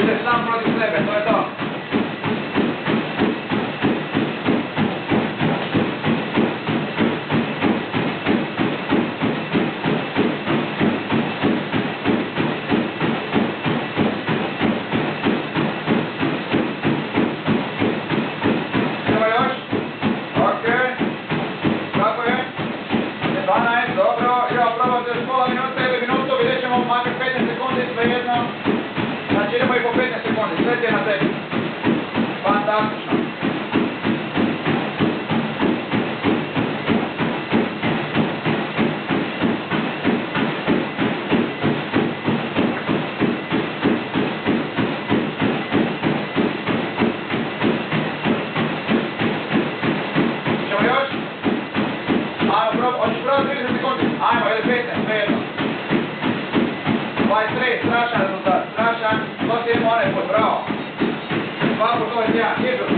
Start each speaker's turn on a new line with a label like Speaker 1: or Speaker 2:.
Speaker 1: Ideš sam protiv sebe, to je to. Idemo još. Okej. Kako je? 12, dobro. Idemo probati još pola minuta ili minutu, vidjet ćemo makar 15 sekundi, svejedno. Znači idemo i po 15 sekundi, sve ti je na tebi. Fantastično. Ćemo još? Ajmo, hoćeš probati 30 sekundi? Ajmo, ili 15, svejedno. 23, strašan rezultat, strašan. To ti imamo onaj put, bravo. 2 puta ovaj tjedan, idu.